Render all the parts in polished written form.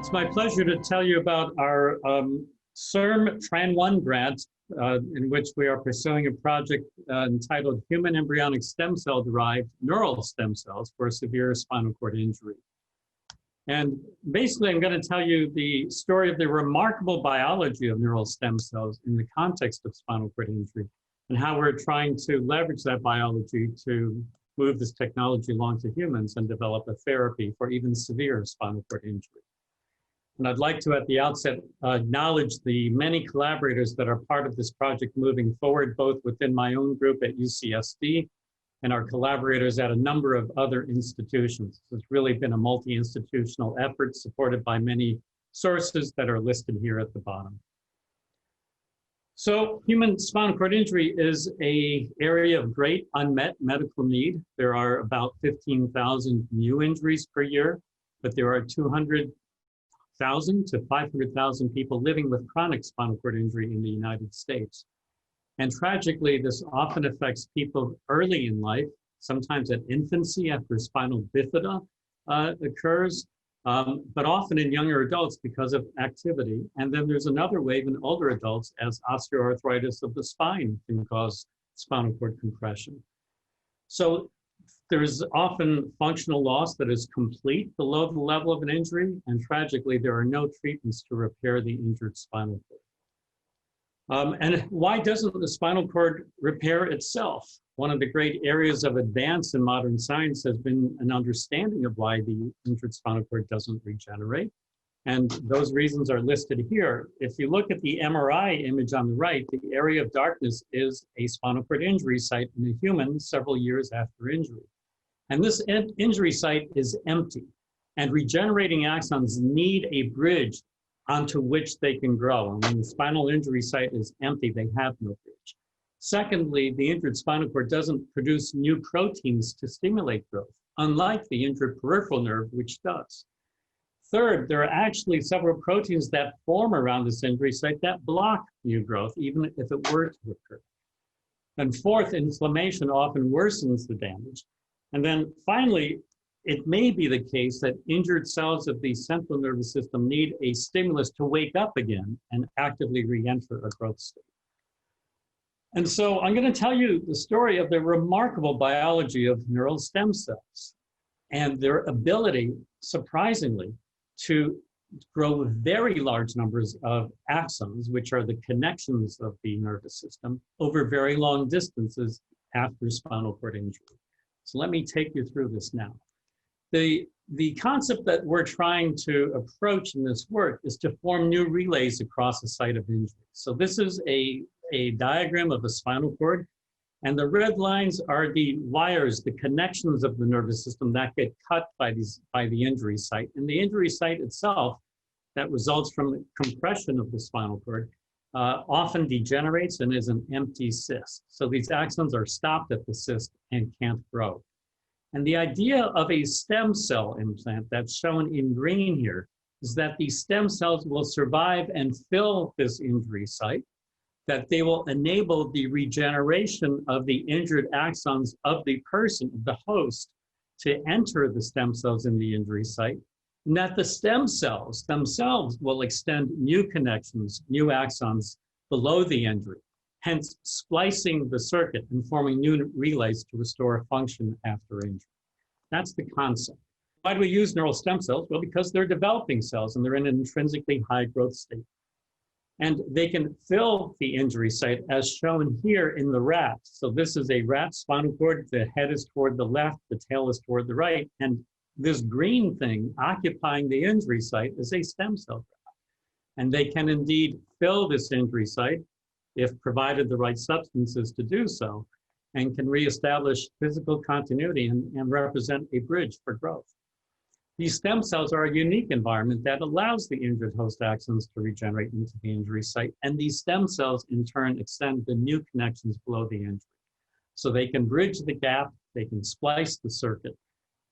It's my pleasure to tell you about our CIRM Tran1 grant, in which we are pursuing a project entitled Human Embryonic Stem Cell Derived Neural Stem Cells for Severe Spinal Cord Injury. And basically, I'm going to tell you the story of the remarkable biology of neural stem cells in the context of spinal cord injury, and how we're trying to leverage that biology to move this technology along to humans and develop a therapy for even severe spinal cord injury. And I'd like to, at the outset, acknowledge the many collaborators that are part of this project moving forward, both within my own group at UCSD and our collaborators at a number of other institutions. It's really been a multi-institutional effort supported by many sources that are listed here at the bottom. So human spinal cord injury is an area of great unmet medical need. There are about 15,000 new injuries per year, but there are 200,000 to 500,000 people living with chronic spinal cord injury in the United States. And tragically, this often affects people early in life, sometimes at infancy after spinal bifida occurs, but often in younger adults because of activity. And then there's another wave in older adults as osteoarthritis of the spine can cause spinal cord compression. So there's often functional loss that is complete below the level of an injury, and tragically, there are no treatments to repair the injured spinal cord. And why doesn't the spinal cord repair itself? One of the great areas of advance in modern science has been an understanding of why the injured spinal cord doesn't regenerate. And those reasons are listed here. If you look at the MRI image on the right, the area of darkness is a spinal cord injury site in a human several years after injury. And this injury site is empty. And regenerating axons need a bridge onto which they can grow. And when the spinal injury site is empty, they have no bridge. Secondly, the injured spinal cord doesn't produce new proteins to stimulate growth, unlike the injured peripheral nerve, which does. Third, there are actually several proteins that form around this injury site that block new growth, even if it were to occur. And fourth, inflammation often worsens the damage. And then finally, it may be the case that injured cells of the central nervous system need a stimulus to wake up again and actively re-enter a growth state. And so I'm going to tell you the story of the remarkable biology of neural stem cells and their ability, surprisingly, to grow very large numbers of axons, which are the connections of the nervous system, over very long distances after spinal cord injury. So let me take you through this now. The concept that we're trying to approach in this work is to form new relays across a site of injury. So this is a diagram of a spinal cord, and the red lines are the wires, the connections of the nervous system that get cut by the injury site. And the injury site itself that results from the compression of the spinal cord often degenerates and is an empty cyst. So these axons are stopped at the cyst and can't grow. And the idea of a stem cell implant that's shown in green here is that these stem cells will survive and fill this injury site, that they will enable the regeneration of the injured axons of the person, the host, to enter the stem cells in the injury site, and that the stem cells themselves will extend new connections, new axons below the injury, hence splicing the circuit and forming new relays to restore function after injury. That's the concept. Why do we use neural stem cells? Well, because they're developing cells and they're in an intrinsically high growth state. And they can fill the injury site as shown here in the rat. So this is a rat spinal cord. The head is toward the left, the tail is toward the right. And this green thing occupying the injury site is a stem cell rat. And they can indeed fill this injury site if provided the right substances to do so, and can reestablish physical continuity and represent a bridge for growth. These stem cells are a unique environment that allows the injured host axons to regenerate into the injury site, and these stem cells in turn extend the new connections below the injury. So they can bridge the gap, they can splice the circuit,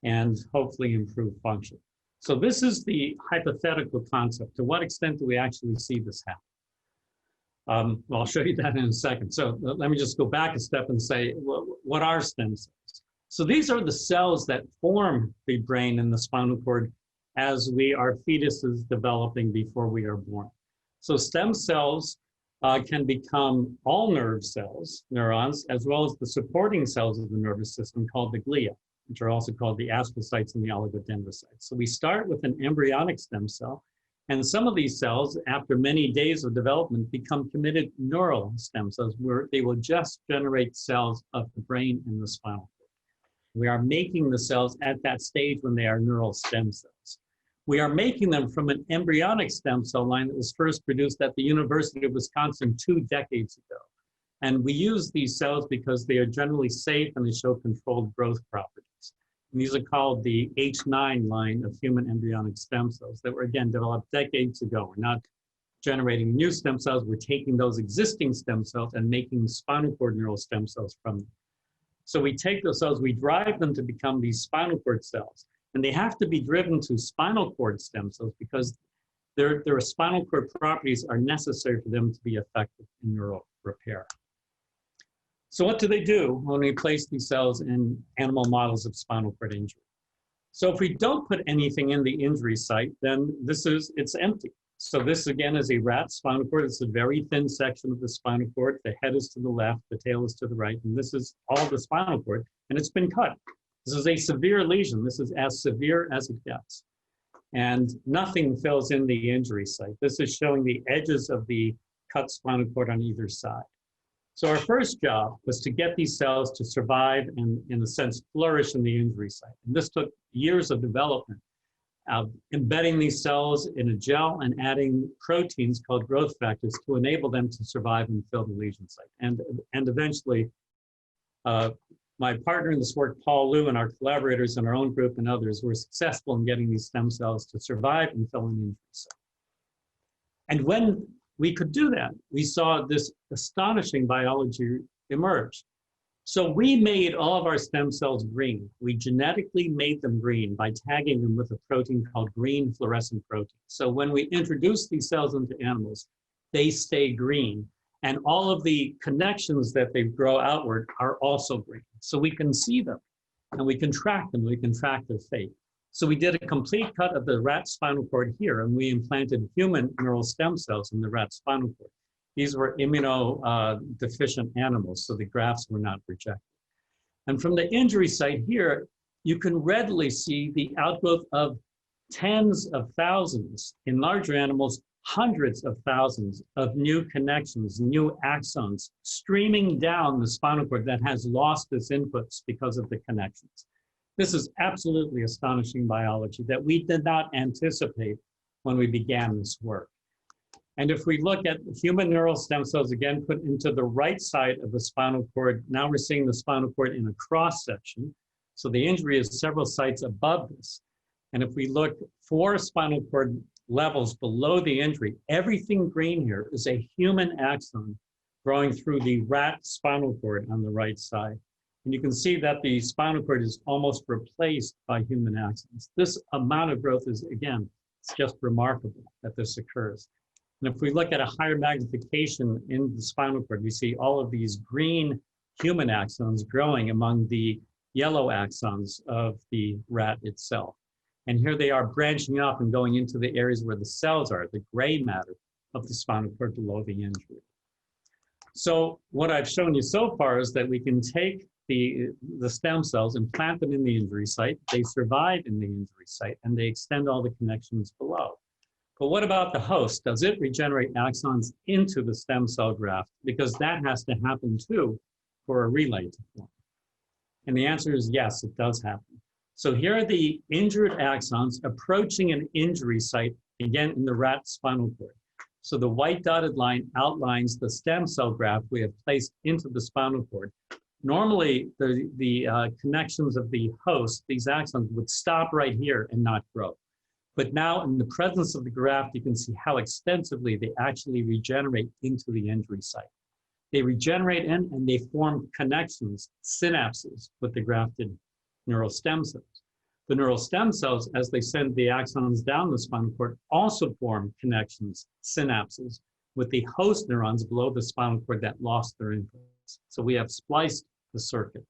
and hopefully improve function. So this is the hypothetical concept. To what extent do we actually see this happen? Well, I'll show you that in a second. So let me just go back a step and say, well, what are stem cells? So these are the cells that form the brain and the spinal cord as we are fetuses developing before we are born. So stem cells can become all nerve cells, neurons, as well as the supporting cells of the nervous system called the glia, which are also called the astrocytes and the oligodendrocytes. So we start with an embryonic stem cell, and some of these cells, after many days of development, become committed neural stem cells, where they will just generate cells of the brain and the spinal cord. We are making the cells at that stage when they are neural stem cells. We are making them from an embryonic stem cell line that was first produced at the University of Wisconsin 2 decades ago. And we use these cells because they are generally safe and they show controlled growth properties. And these are called the H9 line of human embryonic stem cells that were, again, developed decades ago. We're not generating new stem cells. We're taking those existing stem cells and making spinal cord neural stem cells from them. So we take those cells, we drive them to become these spinal cord cells. And they have to be driven to spinal cord stem cells because their spinal cord properties are necessary for them to be effective in neural repair. So what do they do when we place these cells in animal models of spinal cord injury? So if we don't put anything in the injury site, then it's empty. So this again is a rat spinal cord. It's a very thin section of the spinal cord. The head is to the left, the tail is to the right, and this is all the spinal cord, and it's been cut. This is a severe lesion. This is as severe as it gets. And nothing fills in the injury site. This is showing the edges of the cut spinal cord on either side. So our first job was to get these cells to survive and, in a sense, flourish in the injury site. And this took years of development, embedding these cells in a gel and adding proteins called growth factors to enable them to survive and fill the lesion site. And eventually, my partner in this work, Paul Liu, and our collaborators in our own group and others were successful in getting these stem cells to survive and fill an injury site. And when we could do that, we saw this astonishing biology emerge. So we made all of our stem cells green. We genetically made them green by tagging them with a protein called green fluorescent protein. So when we introduce these cells into animals, they stay green. And all of the connections that they grow outward are also green. So we can see them and we can track them, we can track their fate. So we did a complete cut of the rat spinal cord here, and we implanted human neural stem cells in the rat spinal cord. These were immunodeficient animals, so the grafts were not rejected. And from the injury site here, you can readily see the outgrowth of tens of thousands, in larger animals, hundreds of thousands of new connections, new axons streaming down the spinal cord that has lost its inputs because of the connections. This is absolutely astonishing biology that we did not anticipate when we began this work. And if we look at human neural stem cells, again, put into the right side of the spinal cord, now we're seeing the spinal cord in a cross section. So the injury is several sites above this. And if we look 4 spinal cord levels below the injury, everything green here is a human axon growing through the rat spinal cord on the right side. And you can see that the spinal cord is almost replaced by human axons. This amount of growth is, again, it's just remarkable that this occurs. And if we look at a higher magnification in the spinal cord, we see all of these green human axons growing among the yellow axons of the rat itself. And here they are branching off and going into the areas where the cells are, the gray matter of the spinal cord below the injury. So what I've shown you so far is that we can take the stem cells and plant them in the injury site. They survive in the injury site and they extend all the connections below. But what about the host? Does it regenerate axons into the stem cell graft? Because that has to happen too for a relay to form. And the answer is yes, it does happen. So here are the injured axons approaching an injury site, again in the rat spinal cord. So the white dotted line outlines the stem cell graft we have placed into the spinal cord. Normally, the connections of the host, these axons, would stop right here and not grow. But now in the presence of the graft, you can see how extensively they actually regenerate into the injury site. They regenerate in and they form connections, synapses, with the grafted neural stem cells. The neural stem cells, as they send the axons down the spinal cord, also form connections, synapses, with the host neurons below the spinal cord that lost their inputs. So we have spliced the circuit.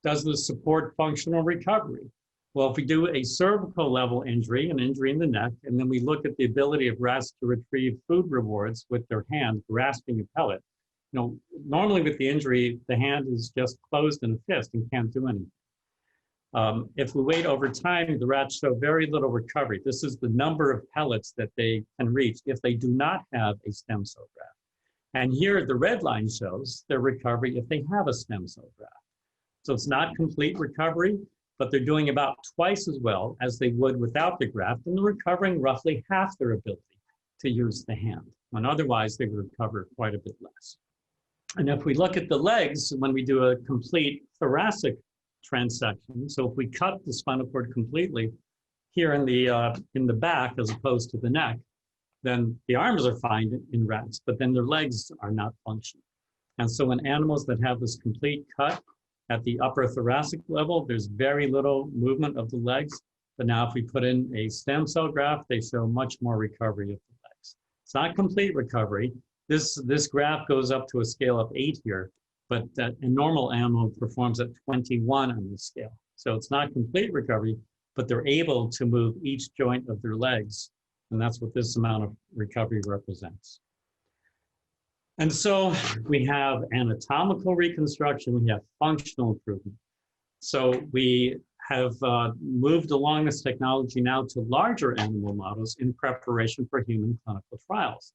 Does this support functional recovery? Well, if we do a cervical level injury, an injury in the neck, and then we look at the ability of rats to retrieve food rewards with their hand, grasping a pellet, normally with the injury, the hand is just closed in a fist and can't do anything. If we wait over time, the rats show very little recovery. This is the number of pellets that they can reach if they do not have a stem cell graft. And here the red line shows their recovery if they have a stem cell graft. So it's not complete recovery, but they're doing about twice as well as they would without the graft, and they're recovering roughly half their ability to use the hand. And otherwise, they would recover quite a bit less. And if we look at the legs, when we do a complete thoracic transection, so if we cut the spinal cord completely here in the back as opposed to the neck, then the arms are fine in rats, but then their legs are not functioning. And so in animals that have this complete cut at the upper thoracic level, there's very little movement of the legs. But now if we put in a stem cell graft, they show much more recovery of the legs. It's not complete recovery. This graph goes up to a scale of 8 here, but a normal animal performs at 21 on the scale. So it's not complete recovery, but they're able to move each joint of their legs. And that's what this amount of recovery represents. And so we have anatomical reconstruction, we have functional improvement. So we have moved along this technology now to larger animal models in preparation for human clinical trials.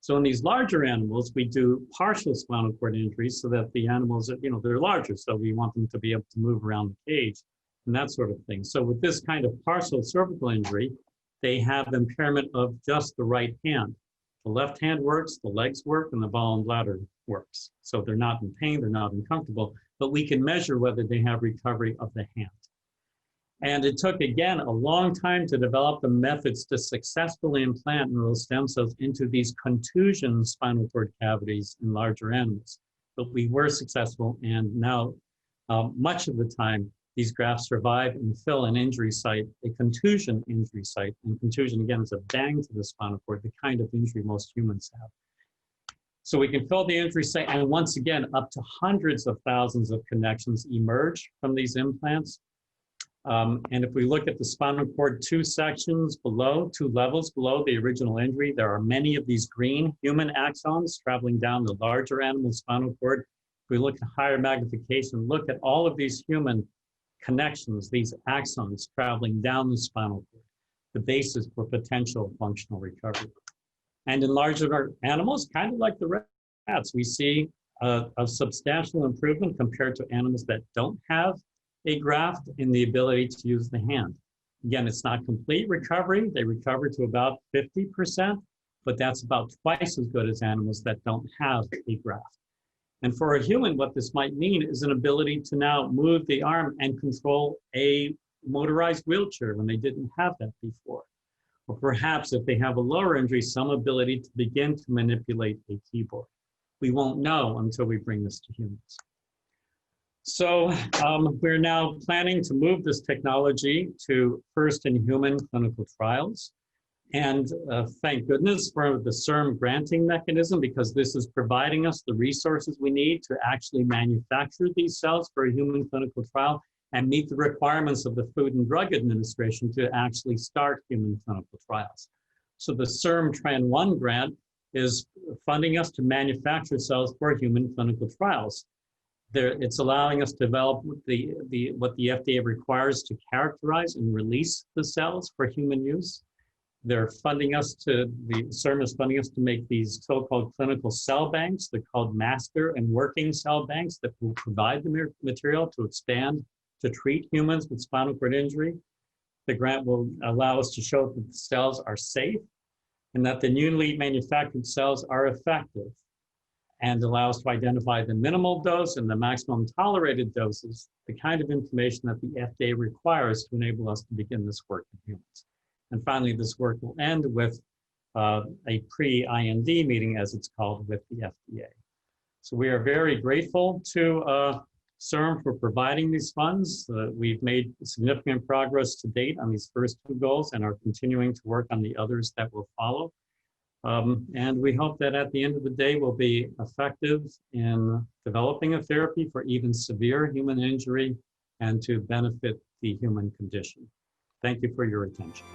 So in these larger animals, we do partial spinal cord injuries so that the animals, they're larger. So we want them to be able to move around the cage and that sort of thing. So with this kind of partial cervical injury, they have impairment of just the right hand. The left hand works, the legs work, and the ball and bladder works. So they're not in pain, they're not uncomfortable, but we can measure whether they have recovery of the hand. And it took, again, a long time to develop the methods to successfully implant neural stem cells into these contusion spinal cord cavities in larger animals. But we were successful, and now much of the time, these grafts survive and fill an injury site, a contusion injury site. And contusion, again, is a bang to the spinal cord, the kind of injury most humans have. So we can fill the injury site, and once again, up to hundreds of thousands of connections emerge from these implants. And if we look at the spinal cord 2 sections below, 2 levels below the original injury, there are many of these green human axons traveling down the larger animal spinal cord. If we look at higher magnification, look at all of these human connections, these axons traveling down the spinal cord, the basis for potential functional recovery. And in larger animals, kind of like the rats, we see a substantial improvement compared to animals that don't have a graft in the ability to use the hand. Again, it's not complete recovery. They recover to about 50%, but that's about twice as good as animals that don't have a graft. And for a human, what this might mean is an ability to now move the arm and control a motorized wheelchair when they didn't have that before. Or perhaps if they have a lower injury, some ability to begin to manipulate a keyboard. We won't know until we bring this to humans. So we're now planning to move this technology to first-in-human clinical trials. And thank goodness for the CIRM granting mechanism, because this is providing us the resources we need to actually manufacture these cells for a human clinical trial and meet the requirements of the Food and Drug Administration to actually start human clinical trials. So the CIRM Tran1 grant is funding us to manufacture cells for human clinical trials. It's allowing us to develop what the FDA requires to characterize and release the cells for human use. They're funding us the CIRM is funding us to make these so-called clinical cell banks. They're called master and working cell banks that will provide the material to expand to treat humans with spinal cord injury. The grant will allow us to show that the cells are safe and that the newly manufactured cells are effective, and allow us to identify the minimal dose and the maximum tolerated doses, the kind of information that the FDA requires to enable us to begin this work in humans. And finally, this work will end with a pre-IND meeting, as it's called, with the FDA. So we are very grateful to CIRM for providing these funds. We've made significant progress to date on these first 2 goals and are continuing to work on the others that will follow. And we hope that at the end of the day, we'll be effective in developing a therapy for even severe human injury and to benefit the human condition. Thank you for your attention.